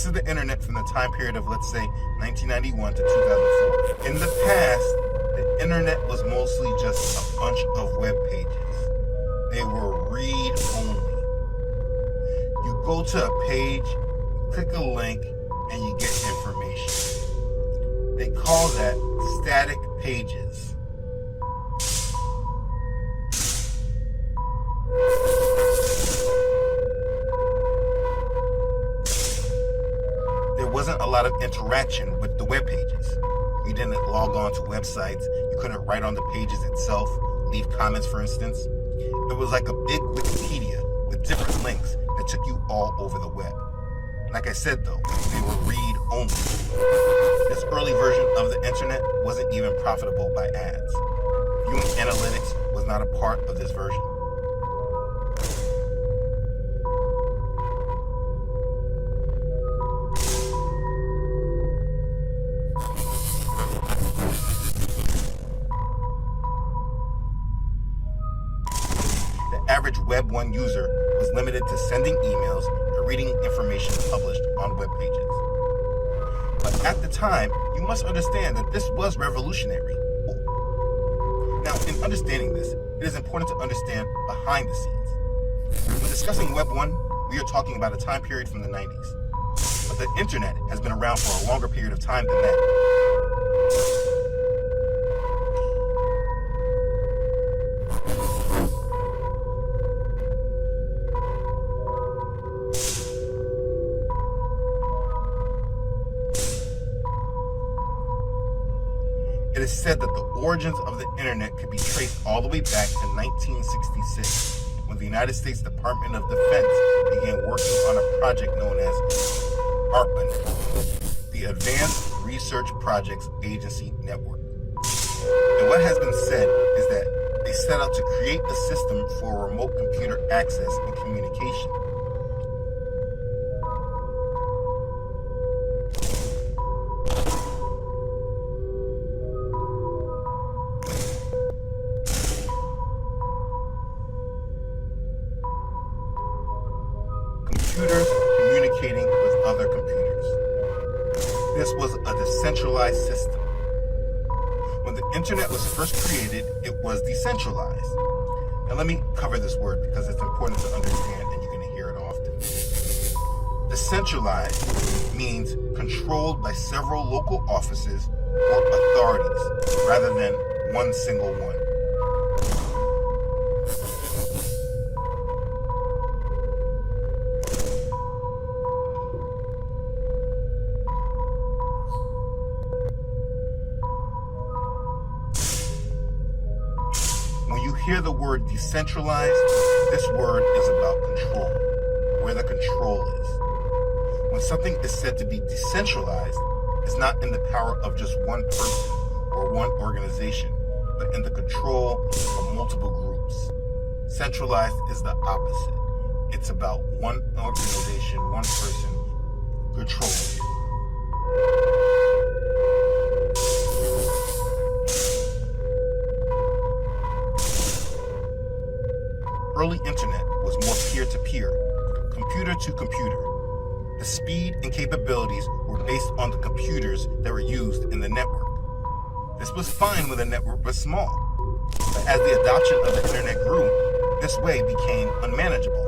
This is the internet from the time period of, let's say, 1991 to 2004. In the past, the internet was mostly just a bunch of web pages. They were read-only. You go to a page, click a link, and you get information. They call that static pages. There wasn't a lot of interaction with the web pages. You didn't log on to websites. You couldn't write on the pages itself, leave comments, for instance. It was like a big Wikipedia with different links that took you all over the web. Like I said though, they were read-only. This early version of the internet wasn't even profitable by ads. Viewing analytics was not a part of this version. The average Web 1 user was limited to sending emails and reading information published on web pages. But at the time, you must understand that this was revolutionary. Now, in understanding this, it is important to understand behind the scenes. When discussing Web 1, we are talking about a time period from the 90s. But the internet has been around for a longer period of time than that. It is said that the origins of the internet could be traced all the way back to 1966, when the United States Department of Defense began working on a project known as ARPANET, the Advanced Research Projects Agency Network. And what has been said is that they set out to create a system for remote computer access and communication. Computers communicating with other computers. This was a decentralized system. When the internet was first created, it was decentralized. Now let me cover this word because it's important to understand and you're going to hear it often. Decentralized means controlled by several local offices or authorities rather than one single one. When you hear the word decentralized, this word is about control, where the control is. When something is said to be decentralized, it's not in the power of just one person or one organization, but in the control of multiple groups. Centralized is the opposite. It's about one organization, one person controlling it. Early internet was more peer-to-peer, computer-to-computer. The speed and capabilities were based on the computers that were used in the network. This was fine when the network was small, but as the adoption of the internet grew, this way became unmanageable.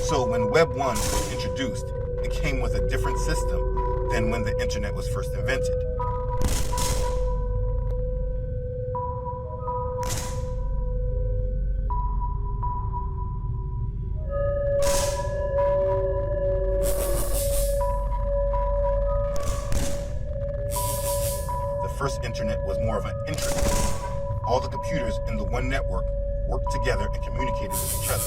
So when Web 1 was introduced, it came with a different system than when the internet was first invented. First internet was more of an intranet. All the computers in the one network worked together and communicated with each other.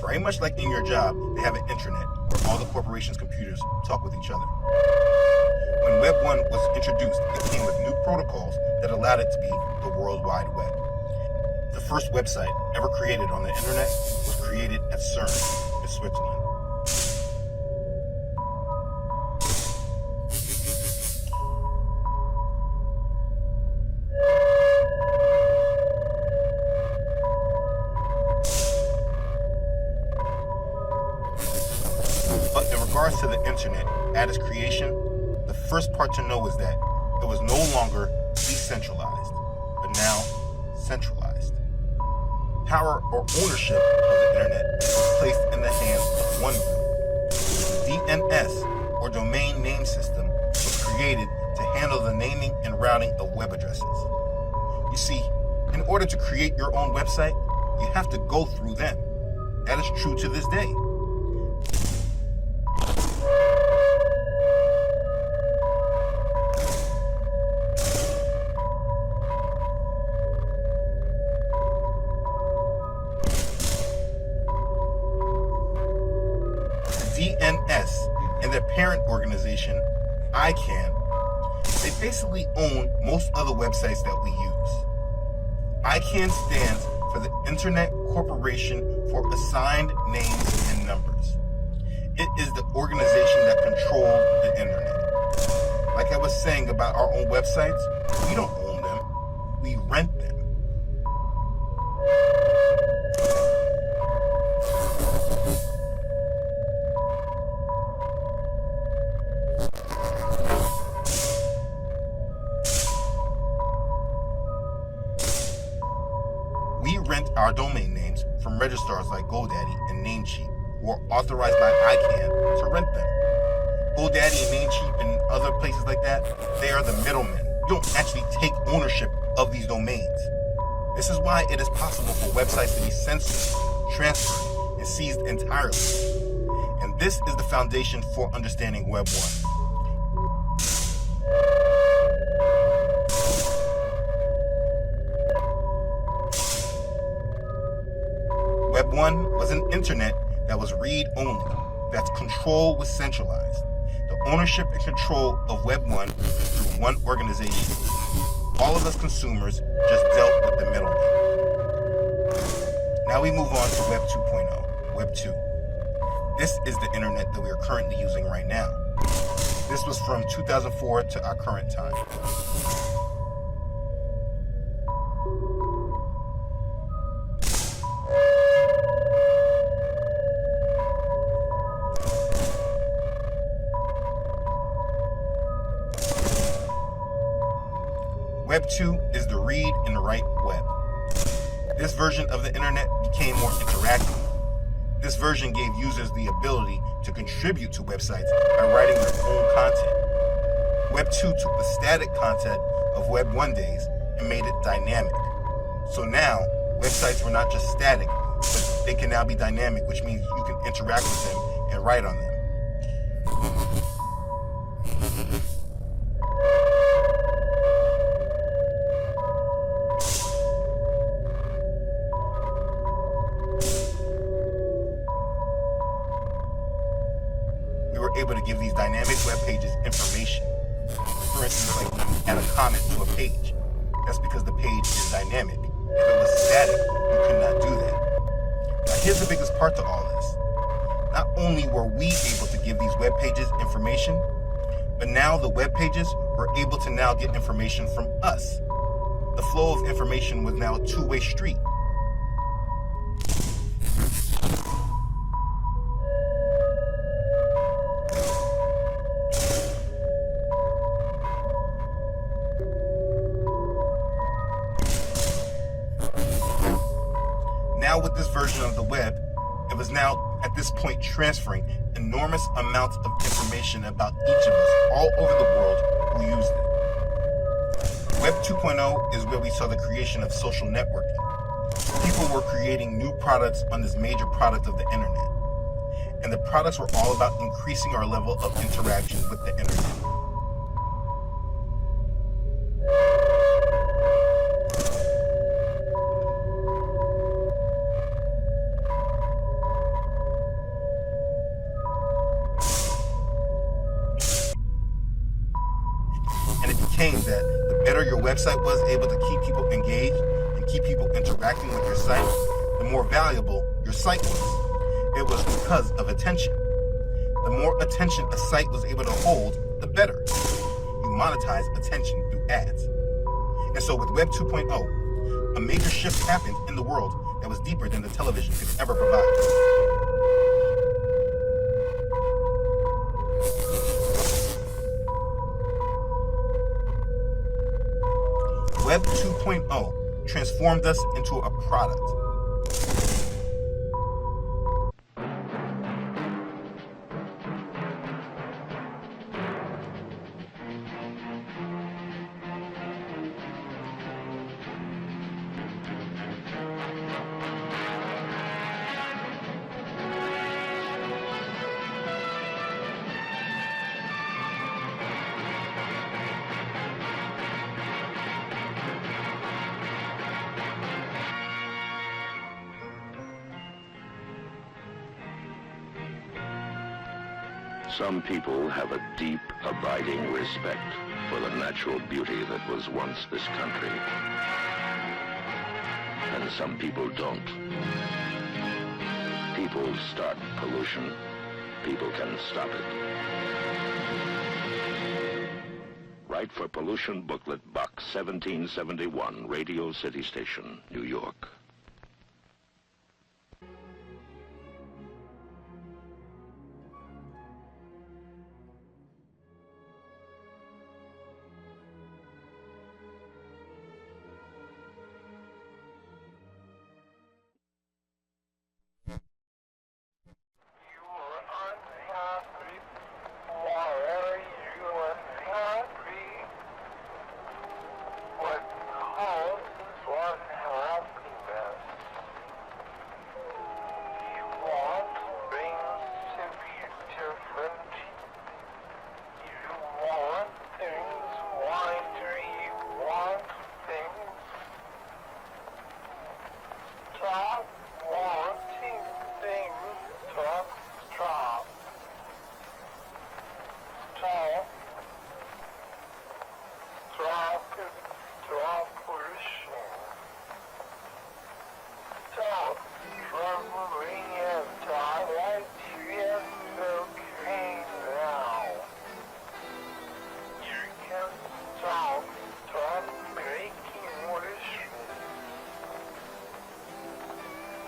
Very much like in your job, they have an intranet where all the corporation's computers talk with each other. When Web 1 was introduced, it came with new protocols that allowed it to be the World Wide Web. The first website ever created on the internet was created at CERN in Switzerland. But in regards to the internet at its creation, the first part to know is that it was no longer decentralized, but now centralized. Power or ownership of the internet was placed in the hands of one group. The DNS, or Domain Name System, was created to handle the naming and routing of web addresses. You see, in order to create your own website, you have to go through them. That is true to this day. DNS and their parent organization, ICANN, they basically own most of the websites that we use. ICANN stands for the Internet Corporation for Assigned Names and Numbers. It is the organization that controls the internet. Like I was saying about our own websites, we don't own them, we rent them. We rent our domain names from registrars like GoDaddy and Namecheap, who are authorized by ICANN to rent them. GoDaddy and Namecheap and other places like that, they are the middlemen. You don't actually take ownership of these domains. This is why it is possible for websites to be censored, transferred, and seized entirely. And this is the foundation for understanding Web 1. Web 1 was an internet that was read-only, that's control was centralized. The ownership and control of Web 1 is through one organization. All of us consumers just dealt with the middleman. Now we move on to Web 2.0, Web 2. This is the internet that we are currently using right now. This was from 2004 to our current time. Web 2 is the read and write web. This version of the internet became more interactive. This version gave users the ability to contribute to websites by writing their own content. Web 2 took the static content of Web 1 days and made it dynamic. So now, websites were not just static, but they can now be dynamic, which means you can interact with them and write on them. Able to give these dynamic web pages information. For instance, like when you add a comment to a page, that's because the page is dynamic. If it was static, you could not do that. Now here's the biggest part to all this. Not only were we able to give these web pages information, but now the web pages were able to now get information from us. The flow of information was now a two-way street. Now with this version of the web, it was now at this point transferring enormous amounts of information about each of us all over the world who used it. Web 2.0 is where we saw the creation of social networking. People were creating new products on this major product of the internet. And the products were all about increasing our level of interaction with the internet. That the better your website was able to keep people engaged and keep people interacting with your site, the more valuable your site was. It was because of attention. The more attention a site was able to hold, the better. You monetize attention through ads. And so with Web 2.0, a major shift happened in the world that was deeper than the television could ever provide. Web 2.0 transformed us into a product. Some people have a deep, abiding respect for the natural beauty that was once this country. And some people don't. People start pollution. People can stop it. Write for Pollution Booklet Box 1771, Radio City Station, New York.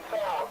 Stop